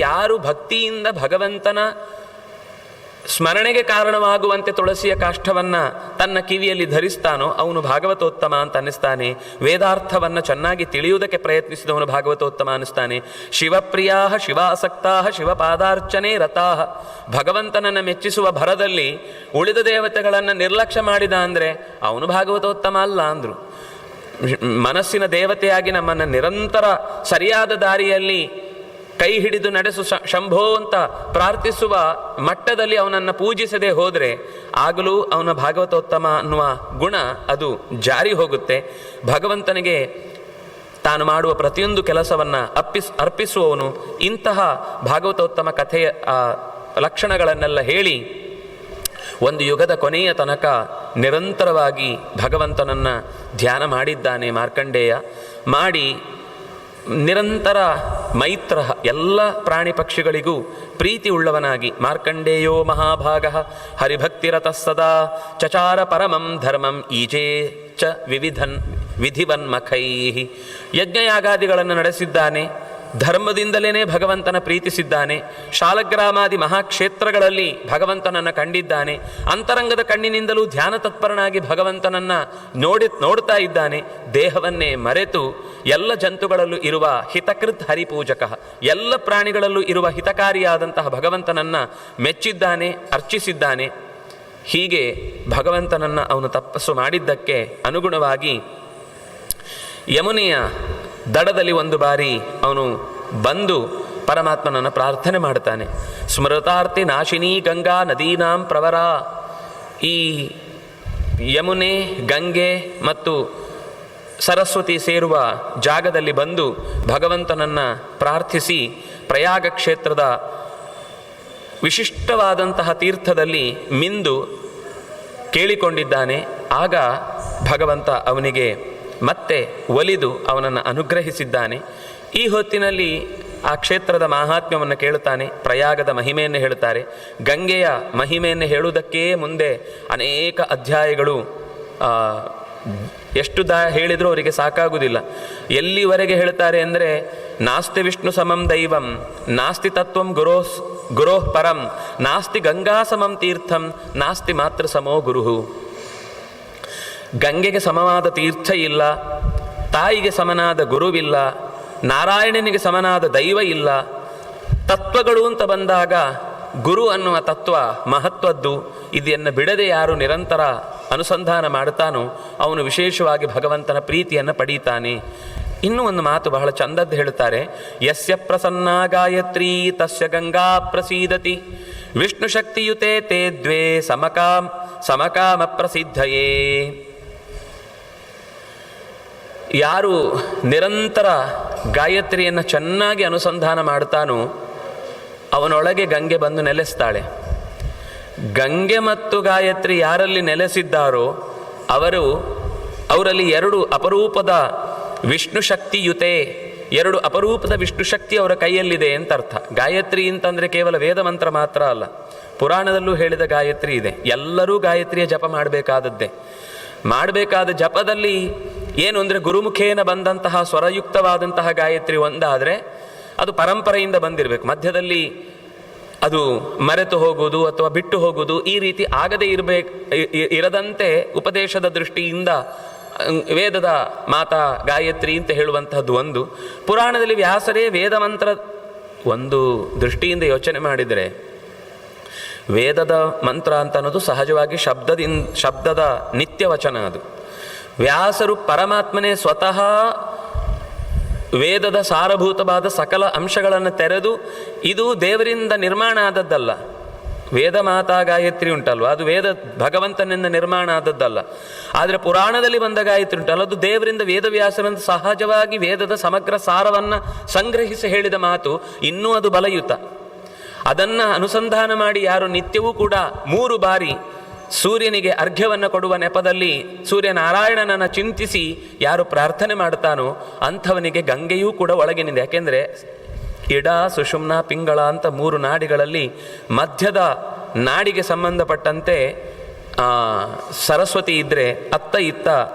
ಯಾರು ಭಕ್ತಿಯಿಂದ ಭಗವಂತನ ಸ್ಮರಣೆಗೆ ಕಾರಣವಾಗುವಂತೆ ತುಳಸಿಯ ಕಾಷ್ಠವನ್ನು ತನ್ನ ಕಿವಿಯಲ್ಲಿ ಧರಿಸ್ತಾನೋ ಅವನು ಭಾಗವತೋತ್ತಮ ಅಂತ ಅನ್ನಿಸ್ತಾನೆ. ವೇದಾರ್ಥವನ್ನು ಚೆನ್ನಾಗಿ ತಿಳಿಯುವುದಕ್ಕೆ ಪ್ರಯತ್ನಿಸಿದವನು ಭಾಗವತೋತ್ತಮ ಅನ್ನಿಸ್ತಾನೆ. ಶಿವಪ್ರಿಯಾ ಶಿವಾಸಕ್ತಾ ಶಿವಪಾದಾರ್ಚನೆ ರಥಾ, ಭಗವಂತನನ್ನು ಮೆಚ್ಚಿಸುವ ಭರದಲ್ಲಿ ಉಳಿದ ದೇವತೆಗಳನ್ನು ನಿರ್ಲಕ್ಷ್ಯ ಮಾಡಿದ ಅಂದರೆ ಅವನು ಭಾಗವತೋತ್ತಮ ಅಲ್ಲ ಅಂದರು. ಮನಸ್ಸಿನ ದೇವತೆಯಾಗಿ ನಮ್ಮನ್ನು ನಿರಂತರ ಸರಿಯಾದ ದಾರಿಯಲ್ಲಿ ಕೈ ಹಿಡಿದು ನಡೆಸು ಶಂಭೋ ಅಂತ ಪ್ರಾರ್ಥಿಸುವ ಮಟ್ಟದಲ್ಲಿ ಅವನನ್ನು ಪೂಜಿಸದೆ ಹೋದರೆ ಆಗಲೂ ಅವನ ಭಾಗವತೋತ್ತಮ ಅನ್ನುವ ಗುಣ ಅದು ಜಾರಿ ಹೋಗುತ್ತೆ. ಭಗವಂತನಿಗೆ ತಾನು ಮಾಡುವ ಪ್ರತಿಯೊಂದು ಕೆಲಸವನ್ನು ಅರ್ಪಿಸುವವನು ಇಂತಹ ಭಾಗವತೋತ್ತಮ ಕಥೆಯ ಲಕ್ಷಣಗಳನ್ನೆಲ್ಲ ಹೇಳಿ ಒಂದು ಯುಗದ ಕೊನೆಯ ತನಕ ನಿರಂತರವಾಗಿ ಭಗವಂತನನ್ನು ಧ್ಯಾನ ಮಾಡಿದ್ದಾನೆ ಮಾರ್ಕಂಡೇಯ. ಮಾಡಿ ನಿರಂತರ ಮೈತ್ರ ಎಲ್ಲ ಪ್ರಾಣಿ ಪಕ್ಷಿಗಳಿಗೂ ಪ್ರೀತಿ ಉಳ್ಳವನಾಗಿ ಮಾರ್ಕಂಡೇಯೋ ಮಹಾಭಾಗ ಹರಿಭಕ್ತಿರತಃ ಸದಾ ಚಚಾರ ಪರಮಂ ಧರ್ಮಂ ಈಜೇ ಚ ವಿಧಿವನ್ಮಖೈ, ಯಜ್ಞಯಾಗಾದಿಗಳನ್ನು ನಡೆಸಿದ್ದಾನೆ. ಧರ್ಮದಿಂದಲೇ ಭಗವಂತನ ಪ್ರೀತಿಸಿದ್ದಾನೆ. ಶಾಲಗ್ರಾಮಾದಿ ಮಹಾಕ್ಷೇತ್ರಗಳಲ್ಲಿ ಭಗವಂತನನ್ನು ಕಂಡಿದ್ದಾನೆ. ಅಂತರಂಗದ ಕಣ್ಣಿನಿಂದಲೂ ಧ್ಯಾನ ತತ್ಪರನಾಗಿ ಭಗವಂತನನ್ನು ನೋಡ್ತಾ ಇದ್ದಾನೆ. ದೇಹವನ್ನೇ ಮರೆತು ಎಲ್ಲ ಜಂತುಗಳಲ್ಲೂ ಇರುವ ಹಿತಕೃತ್ ಹರಿಪೂಜಕ, ಎಲ್ಲ ಪ್ರಾಣಿಗಳಲ್ಲೂ ಇರುವ ಹಿತಕಾರಿಯಾದಂತಹ ಭಗವಂತನನ್ನು ಮೆಚ್ಚಿದ್ದಾನೆ, ಅರ್ಚಿಸಿದ್ದಾನೆ. ಹೀಗೆ ಭಗವಂತನನ್ನು ಅವನು ತಪಸ್ಸು ಮಾಡಿದ್ದಕ್ಕೆ ಅನುಗುಣವಾಗಿ ಯಮುನೆಯ ದಡದಲ್ಲಿ ಒಂದು ಬಾರಿ ಅವನು ಬಂದು ಪರಮಾತ್ಮನನ್ನು ಪ್ರಾರ್ಥನೆ ಮಾಡ್ತಾನೆ. ಸ್ಮೃತಾರ್ತಿ ನಾಶಿನಿ ಗಂಗಾ ನದೀನಾಂ ಪ್ರವರ, ಈ ಯಮುನೆ, ಗಂಗೆ ಮತ್ತು ಸರಸ್ವತಿ ಸೇರುವ ಜಾಗದಲ್ಲಿ ಬಂದು ಭಗವಂತನನ್ನು ಪ್ರಾರ್ಥಿಸಿ ಪ್ರಯಾಗ ಕ್ಷೇತ್ರದ ವಿಶಿಷ್ಟವಾದಂತಹ ತೀರ್ಥದಲ್ಲಿ ಮಿಂದು ಕೇಳಿಕೊಂಡಿದ್ದಾನೆ. ಆಗ ಭಗವಂತ ಅವನಿಗೆ ಮತ್ತೆ ಒಲಿದು ಅವನನ್ನು ಅನುಗ್ರಹಿಸಿದ್ದಾನೆ. ಈ ಹೊತ್ತಿನಲ್ಲಿ ಆ ಕ್ಷೇತ್ರದ ಮಾಹಾತ್ಮ್ಯವನ್ನು ಕೇಳುತ್ತಾನೆ. ಪ್ರಯಾಗದ ಮಹಿಮೆಯನ್ನು ಹೇಳುತ್ತಾರೆ. ಗಂಗೆಯ ಮಹಿಮೆಯನ್ನು ಹೇಳುವುದಕ್ಕೇ ಮುಂದೆ ಅನೇಕ ಅಧ್ಯಾಯಗಳು, ಎಷ್ಟು ಹೇಳಿದರೂ ಅವರಿಗೆ ಸಾಕಾಗುವುದಿಲ್ಲ. ಎಲ್ಲಿವರೆಗೆ ಹೇಳ್ತಾರೆ ಅಂದರೆ, ನಾಸ್ತಿ ವಿಷ್ಣು ಸಮಂ ದೈವಂ ನಾಸ್ತಿ ತತ್ವಂ ಗುರೋಃ ಪರಂ ನಾಸ್ತಿ ಗಂಗಾ ಸಮಂ ತೀರ್ಥಂ ನಾಸ್ತಿ ಮಾತೃ ಸಮೋ ಗುರುಹು. ಗಂಗೆಗೆ ಸಮವಾದ ತೀರ್ಥ ಇಲ್ಲ, ತಾಯಿಗೆ ಸಮನಾದ ಗುರುವಿಲ್ಲ, ನಾರಾಯಣನಿಗೆ ಸಮನಾದ ದೈವ ಇಲ್ಲ. ತತ್ವಗಳು ಅಂತ ಬಂದಾಗ ಗುರು ಅನ್ನುವ ತತ್ವ ಮಹತ್ವದ್ದು. ಇದನ್ನು ಬಿಡದೆ ಯಾರು ನಿರಂತರ ಅನುಸಂಧಾನ ಮಾಡ್ತಾನೋ ಅವನು ವಿಶೇಷವಾಗಿ ಭಗವಂತನ ಪ್ರೀತಿಯನ್ನು ಪಡೀತಾನೆ. ಇನ್ನೂ ಒಂದು ಮಾತು ಬಹಳ ಚಂದದ್ದು ಹೇಳುತ್ತಾರೆ. ಯಸ್ಯ ಪ್ರಸನ್ನಾ ಗಾಯತ್ರಿ ತಸ್ಯ ಗಂಗಾ ಪ್ರಸೀದತಿ ವಿಷ್ಣು ಶಕ್ತಿಯುತೆ ತೇ ದ್ವೇ ಸಮಕಾಮ ಪ್ರಸಿದ್ಧಯೇ. ಯಾರು ನಿರಂತರ ಗಾಯತ್ರಿಯನ್ನು ಚೆನ್ನಾಗಿ ಅನುಸಂಧಾನ ಮಾಡ್ತಾನೋ ಅವನೊಳಗೆ ಗಂಗೆ ಬಂದು ನೆಲೆಸ್ತಾಳೆ. ಗಂಗೆ ಮತ್ತು ಗಾಯತ್ರಿ ಯಾರಲ್ಲಿ ನೆಲೆಸಿದ್ದಾರೋ ಅವರಲ್ಲಿ ಎರಡು ಅಪರೂಪದ ವಿಷ್ಣು ಶಕ್ತಿಯುತೆ, ಎರಡು ಅಪರೂಪದ ವಿಷ್ಣು ಶಕ್ತಿ ಅವರ ಕೈಯಲ್ಲಿದೆ ಅಂತ ಅರ್ಥ. ಗಾಯತ್ರಿ ಅಂತಂದರೆ ಕೇವಲ ವೇದ ಮಂತ್ರ ಮಾತ್ರ ಅಲ್ಲ, ಪುರಾಣದಲ್ಲೂ ಹೇಳಿದ ಗಾಯತ್ರಿ ಇದೆ. ಎಲ್ಲರೂ ಗಾಯತ್ರಿಯ ಜಪ ಮಾಡಬೇಕಾದದ್ದೇ. ಮಾಡಬೇಕಾದ ಜಪದಲ್ಲಿ ಏನು ಅಂದರೆ, ಗುರುಮುಖೇನ ಬಂದಂತಹ ಸ್ವರಯುಕ್ತವಾದಂತಹ ಗಾಯತ್ರಿ ಒಂದಾದರೆ ಅದು ಪರಂಪರೆಯಿಂದ ಬಂದಿರಬೇಕು. ಮಧ್ಯದಲ್ಲಿ ಅದು ಮರೆತು ಹೋಗುವುದು ಅಥವಾ ಬಿಟ್ಟು ಹೋಗುವುದು ಈ ರೀತಿ ಆಗದೇ ಇರದಂತೆ ಉಪದೇಶದ ದೃಷ್ಟಿಯಿಂದ ವೇದದ ಮಾತಾ ಗಾಯತ್ರಿ ಅಂತ ಹೇಳುವಂತಹದ್ದು ಒಂದು. ಪುರಾಣದಲ್ಲಿ ವ್ಯಾಸರೇ ವೇದ ಮಂತ್ರ, ಒಂದು ದೃಷ್ಟಿಯಿಂದ ಯೋಚನೆ ಮಾಡಿದರೆ ವೇದದ ಮಂತ್ರ ಅಂತ ಅನ್ನೋದು ಸಹಜವಾಗಿ ಶಬ್ದದ ನಿತ್ಯವಚನ. ಅದು ವ್ಯಾಸರು ಪರಮಾತ್ಮನೇ ಸ್ವತಃ ವೇದದ ಸಾರಭೂತವಾದ ಸಕಲ ಅಂಶಗಳನ್ನು ತೆರೆದು ಇದು ದೇವರಿಂದ ನಿರ್ಮಾಣ ಆದದ್ದಲ್ಲ. ವೇದ ಮಾತಾ ಗಾಯತ್ರಿ ಉಂಟಲ್ವ, ಅದು ವೇದ ಭಗವಂತನಿಂದ ನಿರ್ಮಾಣ ಆದದ್ದಲ್ಲ. ಆದರೆ ಪುರಾಣದಲ್ಲಿ ಬಂದ ಗಾಯತ್ರಿ ಉಂಟಲ್ಲ, ಅದು ದೇವರಿಂದ ವೇದವ್ಯಾಸರಿಂದ ಸಹಜವಾಗಿ ವೇದದ ಸಮಗ್ರ ಸಾರವನ್ನು ಸಂಗ್ರಹಿಸಿ ಹೇಳಿದ ಮಾತು. ಇನ್ನೂ ಅದು ಬಲಯುತ. ಅದನ್ನು ಅನುಸಂಧಾನ ಮಾಡಿ ಯಾರು ನಿತ್ಯವೂ ಕೂಡ 3 ಬಾರಿ ಸೂರ್ಯನಿಗೆ ಅರ್ಘ್ಯವನ್ನು ಕೊಡುವ ನೆಪದಲ್ಲಿ ಸೂರ್ಯನಾರಾಯಣನನ್ನು ಚಿಂತಿಸಿ ಯಾರು ಪ್ರಾರ್ಥನೆ ಮಾಡ್ತಾನೋ ಅಂಥವನಿಗೆ ಗಂಗೆಯೂ ಕೂಡ ಒಳಗಿನಿದೆ. ಯಾಕೆಂದರೆ ಇಡ, ಸುಷುಮ್ನ, ಪಿಂಗಳ ಅಂತ 3 ನಾಡಿಗಳಲ್ಲಿ ಮಧ್ಯದ ನಾಡಿಗೆ ಸಂಬಂಧಪಟ್ಟಂತೆ ಸರಸ್ವತಿ ಇದ್ದರೆ ಅತ್ತ ಇತ್ತ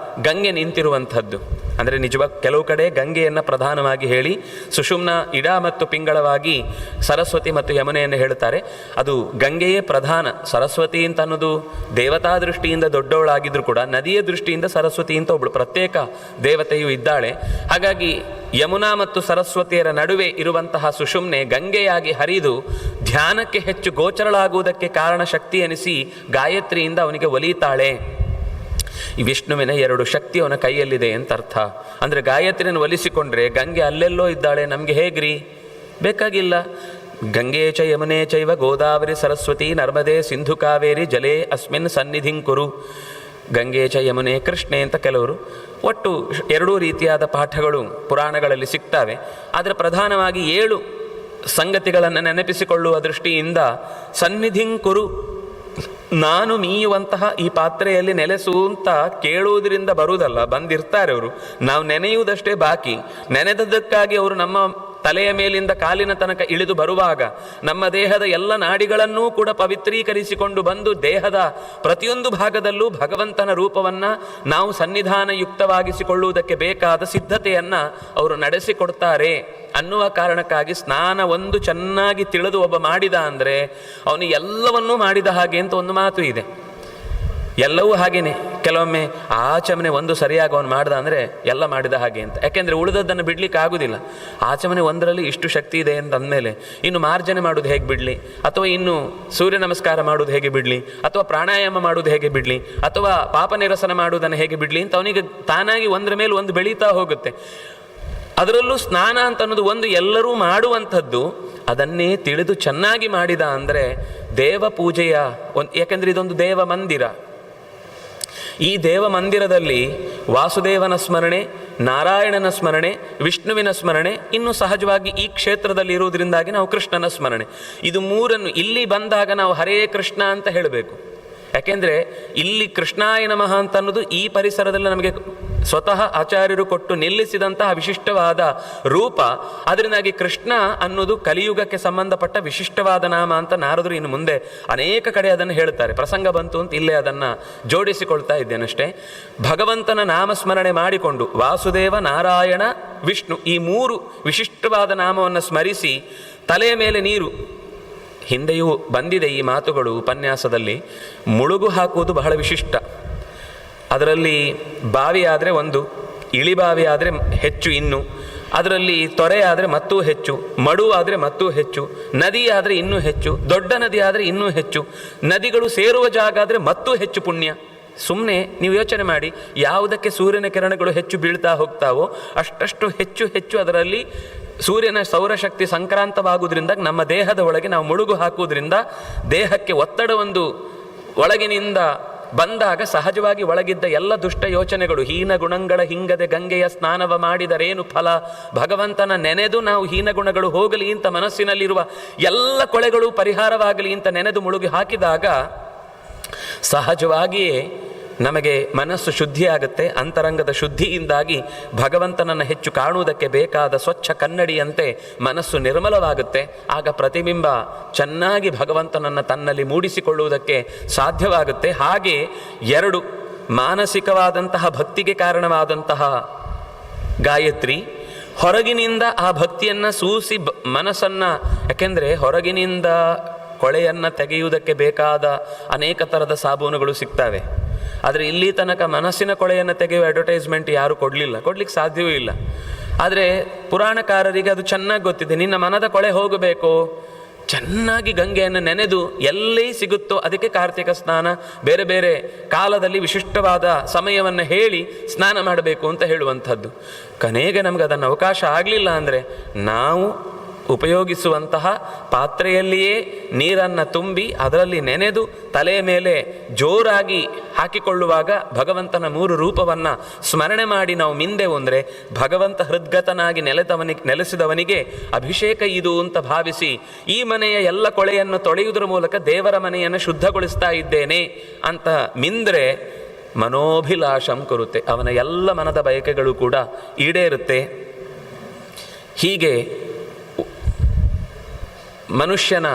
ಗಂಗೆ ನಿಂತಿರುವಂಥದ್ದು. ಅಂದರೆ ನಿಜವಾಗಿ ಕೆಲವು ಕಡೆ ಗಂಗೆಯನ್ನು ಪ್ರಧಾನವಾಗಿ ಹೇಳಿ ಸುಷುಮ್ನ ಇಡ ಮತ್ತು ಪಿಂಗಳವಾಗಿ ಸರಸ್ವತಿ ಮತ್ತು ಯಮುನೆಯನ್ನು ಹೇಳುತ್ತಾರೆ. ಅದು ಗಂಗೆಯೇ ಪ್ರಧಾನ. ಸರಸ್ವತಿ ಅಂತ ಅನ್ನೋದು ದೇವತಾ ದೃಷ್ಟಿಯಿಂದ ದೊಡ್ಡವಳಾಗಿದ್ದರೂ ಕೂಡ ನದಿಯ ದೃಷ್ಟಿಯಿಂದ ಸರಸ್ವತಿ ಅಂತ ಒಬ್ಬಳು ಪ್ರತ್ಯೇಕ ದೇವತೆಯು ಇದ್ದಾಳೆ. ಹಾಗಾಗಿ ಯಮುನಾ ಮತ್ತು ಸರಸ್ವತಿಯರ ನಡುವೆ ಇರುವಂತಹ ಸುಷುಮ್ನೆ ಗಂಗೆಯಾಗಿ ಹರಿದು ಧ್ಯಾನಕ್ಕೆ ಹೆಚ್ಚು ಗೋಚರಳಾಗುವುದಕ್ಕೆ ಕಾರಣ ಶಕ್ತಿ ಎನಿಸಿ ಗಾಯತ್ರಿಯಿಂದ ಅವನಿಗೆ ಒಲಿತಾಳೆ. ಈ ವಿಷ್ಣುವಿನ 2 ಶಕ್ತಿ ಅವನ ಕೈಯಲ್ಲಿದೆ ಅಂತ ಅರ್ಥ. ಅಂದರೆ ಗಾಯತ್ರಿಯನ್ನು ಒಲಿಸಿಕೊಂಡ್ರೆ ಗಂಗೆ ಅಲ್ಲೆಲ್ಲೋ ಇದ್ದಾಳೆ, ನಮಗೆ ಹೇಗ್ರಿ? ಬೇಕಾಗಿಲ್ಲ. ಗಂಗೆ ಚ ಯಮುನೆ ಚೈವ ಗೋದಾವರಿ ಸರಸ್ವತಿ ನರ್ಮದೆ ಸಿಂಧು ಕಾವೇರಿ ಜಲೇ ಅಸ್ಮಿನ್ ಸನ್ನಿಧಿಂಕುರು. ಗಂಗೆ ಚ ಯಮುನೆ ಕೃಷ್ಣೆ ಅಂತ ಕೆಲವರು, ಒಟ್ಟು 2 ರೀತಿಯಾದ ಪಾಠಗಳು ಪುರಾಣಗಳಲ್ಲಿ ಸಿಗ್ತವೆ. ಆದರೆ ಪ್ರಧಾನವಾಗಿ 7 ಸಂಗತಿಗಳನ್ನು ನೆನಪಿಸಿಕೊಳ್ಳುವ ದೃಷ್ಟಿಯಿಂದ ಸನ್ನಿಧಿಂಕುರು, ನಾನು ಮೀಯುವಂತಹ ಈ ಪಾತ್ರೆಯಲ್ಲಿ ನೆಲೆಸು ಅಂತ ಕೇಳುವುದರಿಂದ ಬರುವುದಲ್ಲ, ಬಂದಿರ್ತಾರೆ ಅವರು. ನಾವು ನೆನೆಯುವುದಷ್ಟೇ ಬಾಕಿ. ನೆನೆದದ್ದಕ್ಕಾಗಿ ಅವರು ನಮ್ಮ ತಲೆಯ ಮೇಲಿಂದ ಕಾಲಿನ ತನಕ ಇಳಿದು ಬರುವಾಗ ನಮ್ಮ ದೇಹದ ಎಲ್ಲ ನಾಡಿಗಳನ್ನೂ ಕೂಡ ಪವಿತ್ರೀಕರಿಸಿಕೊಂಡು ಬಂದು ದೇಹದ ಪ್ರತಿಯೊಂದು ಭಾಗದಲ್ಲೂ ಭಗವಂತನ ರೂಪವನ್ನು ನಾವು ಸನ್ನಿಧಾನಯುಕ್ತವಾಗಿಸಿಕೊಳ್ಳುವುದಕ್ಕೆ ಬೇಕಾದ ಸಿದ್ಧತೆಯನ್ನು ಅವರು ನಡೆಸಿಕೊಡ್ತಾರೆ ಅನ್ನುವ ಕಾರಣಕ್ಕಾಗಿ ಸ್ನಾನ ಒಂದು ಚೆನ್ನಾಗಿ ತಿಳಿದು ಒಬ್ಬ ಮಾಡಿದ ಅಂದರೆ ಅವನು ಎಲ್ಲವನ್ನೂ ಮಾಡಿದ ಹಾಗೆ ಅಂತ ಒಂದು ಮಾತು ಇದೆ. ಎಲ್ಲವೂ ಹಾಗೇನೆ. ಕೆಲವೊಮ್ಮೆ ಆಚಮನೆ ಒಂದು ಸರಿಯಾಗಿ ಅವನು ಮಾಡ್ದ ಅಂದರೆ ಎಲ್ಲ ಮಾಡಿದ ಹಾಗೆ ಅಂತ. ಯಾಕೆಂದರೆ ಉಳಿದದ್ದನ್ನು ಬಿಡಲಿಕ್ಕೆ ಆಗೋದಿಲ್ಲ. ಆಚಮನೆ ಒಂದರಲ್ಲಿ ಇಷ್ಟು ಶಕ್ತಿ ಇದೆ ಅಂತ ಅಂದಮೇಲೆ ಇನ್ನು ಮಾರ್ಜನೆ ಮಾಡೋದು ಹೇಗೆ ಬಿಡಲಿ, ಅಥವಾ ಇನ್ನು ಸೂರ್ಯ ನಮಸ್ಕಾರ ಮಾಡೋದು ಹೇಗೆ ಬಿಡಲಿ, ಅಥವಾ ಪ್ರಾಣಾಯಾಮ ಮಾಡೋದು ಹೇಗೆ ಬಿಡಲಿ, ಅಥವಾ ಪಾಪ ನಿರಸನ ಮಾಡುವುದನ್ನು ಹೇಗೆ ಬಿಡಲಿ ಅಂತ ಅವನಿಗೆ ತಾನಾಗಿ ಒಂದರ ಮೇಲೆ ಒಂದು ಬೆಳೀತಾ ಹೋಗುತ್ತೆ. ಅದರಲ್ಲೂ ಸ್ನಾನ ಅಂತ ಅನ್ನೋದು ಒಂದು ಎಲ್ಲರೂ ಮಾಡುವಂಥದ್ದು. ಅದನ್ನೇ ತಿಳಿದು ಚೆನ್ನಾಗಿ ಮಾಡಿದ ಅಂದರೆ ದೇವ ಪೂಜೆಯ ಯಾಕೆಂದರೆ ಇದೊಂದು ದೇವ ಮಂದಿರ. ಈ ದೇವ ಮಂದಿರದಲ್ಲಿ ವಾಸುದೇವನ ಸ್ಮರಣೆ, ನಾರಾಯಣನ ಸ್ಮರಣೆ, ವಿಷ್ಣುವಿನ ಸ್ಮರಣೆ, ಇನ್ನು ಸಹಜವಾಗಿ ಈ ಕ್ಷೇತ್ರದಲ್ಲಿ ಇರುವುದರಿಂದಾಗಿ ನಾವು ಕೃಷ್ಣನ ಸ್ಮರಣೆ. ಇದು ಮೂರನ್ನು ಇಲ್ಲಿ ಬಂದಾಗ ನಾವು ಹರೇ ಕೃಷ್ಣ ಅಂತ ಹೇಳಬೇಕು. ಯಾಕೆಂದರೆ ಇಲ್ಲಿ ಕೃಷ್ಣಾಯ ನಮಃ ಅಂತ ಅನ್ನೋದು ಈ ಪರಿಸರದಲ್ಲಿ ನಮಗೆ ಸ್ವತಃ ಆಚಾರ್ಯರು ಕೊಟ್ಟು ನಿಲ್ಲಿಸಿದಂತಹ ವಿಶಿಷ್ಟವಾದ ರೂಪ. ಅದರಿಂದಾಗಿ ಕೃಷ್ಣ ಅನ್ನೋದು ಕಲಿಯುಗಕ್ಕೆ ಸಂಬಂಧಪಟ್ಟ ವಿಶಿಷ್ಟವಾದ ನಾಮ ಅಂತ ನಾರದರು ಇನ್ನು ಮುಂದೆ ಅನೇಕ ಕಡೆ ಅದನ್ನು ಹೇಳ್ತಾರೆ. ಪ್ರಸಂಗ ಬಂತು ಅಂತ ಇಲ್ಲೇ ಅದನ್ನು ಜೋಡಿಸಿಕೊಳ್ತಾ ಇದ್ದೇನಷ್ಟೇ. ಭಗವಂತನ ನಾಮಸ್ಮರಣೆ ಮಾಡಿಕೊಂಡು ವಾಸುದೇವ, ನಾರಾಯಣ, ವಿಷ್ಣು ಈ 3 ವಿಶಿಷ್ಟವಾದ ನಾಮವನ್ನು ಸ್ಮರಿಸಿ ತಲೆಯ ಮೇಲೆ ನೀರು, ಹಿಂದೆಯೂ ಬಂದಿದೆ ಈ ಮಾತುಗಳು ಉಪನ್ಯಾಸದಲ್ಲಿ, ಮುಳುಗು ಹಾಕುವುದು ಬಹಳ ವಿಶಿಷ್ಟ. ಅದರಲ್ಲಿ ಬಾವಿ ಆದರೆ ಒಂದು, ಇಳಿಬಾವಿ ಆದರೆ ಹೆಚ್ಚು, ಇನ್ನು ಅದರಲ್ಲಿ ತೊರೆ ಆದರೆ ಮತ್ತೂ ಹೆಚ್ಚು, ಮಡು ಆದರೆ ಮತ್ತೂ ಹೆಚ್ಚು, ನದಿ ಆದರೆ ಇನ್ನೂ ಹೆಚ್ಚು, ದೊಡ್ಡ ನದಿ ಆದರೆ ಇನ್ನೂ ಹೆಚ್ಚು, ನದಿಗಳು ಸೇರುವ ಜಾಗ ಆದರೆ ಮತ್ತೂ ಹೆಚ್ಚು ಪುಣ್ಯ. ಸುಮ್ಮನೆ ನೀವು ಯೋಚನೆ ಮಾಡಿ, ಯಾವುದಕ್ಕೆ ಸೂರ್ಯನ ಕಿರಣಗಳು ಹೆಚ್ಚು ಬೀಳ್ತಾ ಹೋಗ್ತಾವೋ ಅಷ್ಟಷ್ಟು ಹೆಚ್ಚು ಹೆಚ್ಚು ಅದರಲ್ಲಿ ಸೂರ್ಯನ ಸೌರಶಕ್ತಿ ಸಂಕ್ರಾಂತವಾಗುವುದರಿಂದ ನಮ್ಮ ದೇಹದ ಒಳಗೆ ನಾವು ಮುಳುಗು ಹಾಕುವುದರಿಂದ ದೇಹಕ್ಕೆ ಒತ್ತಡ ಒಂದು ಒಳಗಿನಿಂದ ಬಂದಾಗ ಸಹಜವಾಗಿ ಒಳಗಿದ್ದ ಎಲ್ಲ ದುಷ್ಟ ಯೋಚನೆಗಳು, ಹೀನ ಗುಣಗಳ ಹಿಂಗದೆ ಗಂಗೆಯ ಸ್ನಾನವ ಮಾಡಿದರೇನು ಫಲ, ಭಗವಂತನ ನೆನೆದು ನಾವು ಹೀನ ಗುಣಗಳು ಹೋಗಲಿ ಅಂತ ಮನಸ್ಸಿನಲ್ಲಿರುವ ಎಲ್ಲ ಕೊಳೆಗಳು ಪರಿಹಾರವಾಗಲಿ ಅಂತ ನೆನೆದು ಮುಳುಗಿ ಹಾಕಿದಾಗ ಸಹಜವಾಗಿಯೇ ನಮಗೆ ಮನಸ್ಸು ಶುದ್ಧಿಯಾಗುತ್ತೆ. ಅಂತರಂಗದ ಶುದ್ಧಿಯಿಂದಾಗಿ ಭಗವಂತನನ್ನು ಹೆಚ್ಚು ಕಾಣುವುದಕ್ಕೆ ಬೇಕಾದ ಸ್ವಚ್ಛ ಕನ್ನಡಿಯಂತೆ ಮನಸ್ಸು ನಿರ್ಮಲವಾಗುತ್ತೆ. ಆಗ ಪ್ರತಿಬಿಂಬ ಚೆನ್ನಾಗಿ ಭಗವಂತನನ್ನು ತನ್ನಲ್ಲಿ ಮೂಡಿಸಿಕೊಳ್ಳುವುದಕ್ಕೆ ಸಾಧ್ಯವಾಗುತ್ತೆ. ಹಾಗೆ 2 ಮಾನಸಿಕವಾದಂತಹ ಭಕ್ತಿಗೆ ಕಾರಣವಾದಂತಹ ಗಾಯತ್ರಿ, ಹೊರಗಿನಿಂದ ಆ ಭಕ್ತಿಯನ್ನು ಸೂಸಿ ಮನಸ್ಸನ್ನು, ಯಾಕೆಂದರೆ ಹೊರಗಿನಿಂದ ಕೊಳೆಯನ್ನು ತೆಗೆಯುವುದಕ್ಕೆ ಬೇಕಾದ ಅನೇಕ ಥರದ ಸಾಬೂನುಗಳು ಸಿಗ್ತವೆ. ಆದರೆ ಇಲ್ಲಿ ತನಕ ಮನಸ್ಸಿನ ಕೊಳೆಯನ್ನು ತೆಗೆಯುವ ಅಡ್ವರ್ಟೈಸ್ಮೆಂಟ್ ಯಾರೂ ಕೊಡಲಿಕ್ಕೆ ಸಾಧ್ಯವೂ ಇಲ್ಲ. ಆದರೆ ಪುರಾಣಕಾರರಿಗೆ ಅದು ಚೆನ್ನಾಗಿ ಗೊತ್ತಿದೆ. ನಿನ್ನ ಮನದ ಕೊಳೆ ಹೋಗಬೇಕು, ಚೆನ್ನಾಗಿ ಗಂಗೆಯನ್ನು ನೆನೆದು ಎಲ್ಲಿ ಸಿಗುತ್ತೋ ಅದಕ್ಕೆ ಕಾರ್ತಿಕ ಸ್ನಾನ, ಬೇರೆ ಬೇರೆ ಕಾಲದಲ್ಲಿ ವಿಶಿಷ್ಟವಾದ ಸಮಯವನ್ನು ಹೇಳಿ ಸ್ನಾನ ಮಾಡಬೇಕು ಅಂತ ಹೇಳುವಂಥದ್ದು. ಕೊನೆಗೆ ನಮಗೆ ಅದನ್ನು ಅವಕಾಶ ಆಗಲಿಲ್ಲ ಅಂದರೆ ನಾವು ಉಪಯೋಗಿಸುವಂತಹ ಪಾತ್ರೆಯಲ್ಲಿಯೇ ನೀರನ್ನು ತುಂಬಿ ಅದರಲ್ಲಿ ನೆನೆದು ತಲೆಯ ಮೇಲೆ ಜೋರಾಗಿ ಹಾಕಿಕೊಳ್ಳುವಾಗ ಭಗವಂತನ 3 ರೂಪವನ್ನು ಸ್ಮರಣೆ ಮಾಡಿ ನಾವು ಮಿಂದೆವು ಅಂದರೆ ಭಗವಂತ ಹೃದ್ಗತನಾಗಿ ನೆಲೆಸಿದವನಿಗೆ ಅಭಿಷೇಕ ಇದು ಅಂತ ಭಾವಿಸಿ ಈ ಮನೆಯ ಎಲ್ಲ ಕೊಳೆಯನ್ನು ತೊಳೆಯುವುದರ ಮೂಲಕ ದೇವರ ಮನೆಯನ್ನು ಶುದ್ಧಗೊಳಿಸ್ತಾ ಇದ್ದೇನೆ ಅಂತ ಮಿಂದರೆ ಮನೋಭಿಲಾಷಂ ಕುರುತೆ, ಅವನ ಎಲ್ಲ ಮನದ ಬಯಕೆಗಳು ಕೂಡ ಈಡೇರುತ್ತೆ. ಹೀಗೆ ಮನುಷ್ಯನ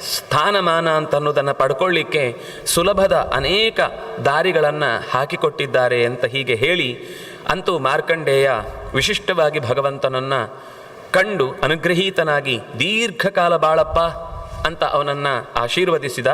ಸ್ಥಾನಮಾನ ಅಂತ ಅನ್ನೋದನ್ನು ಪಡ್ಕೊಳ್ಳಿಕ್ಕೆ ಸುಲಭದ ಅನೇಕ ದಾರಿಗಳನ್ನು ಹಾಕಿಕೊಟ್ಟಿದ್ದಾರೆ ಅಂತ ಹೀಗೆ ಹೇಳಿ, ಅಂತೂ ಮಾರ್ಕಂಡೇಯ ವಿಶಿಷ್ಟವಾಗಿ ಭಗವಂತನನ್ನು ಕಂಡು ಅನುಗ್ರಹೀತನಾಗಿ ದೀರ್ಘಕಾಲ ಬಾಳಪ್ಪ ಅಂತ ಅವನನ್ನು ಆಶೀರ್ವದಿಸಿದ.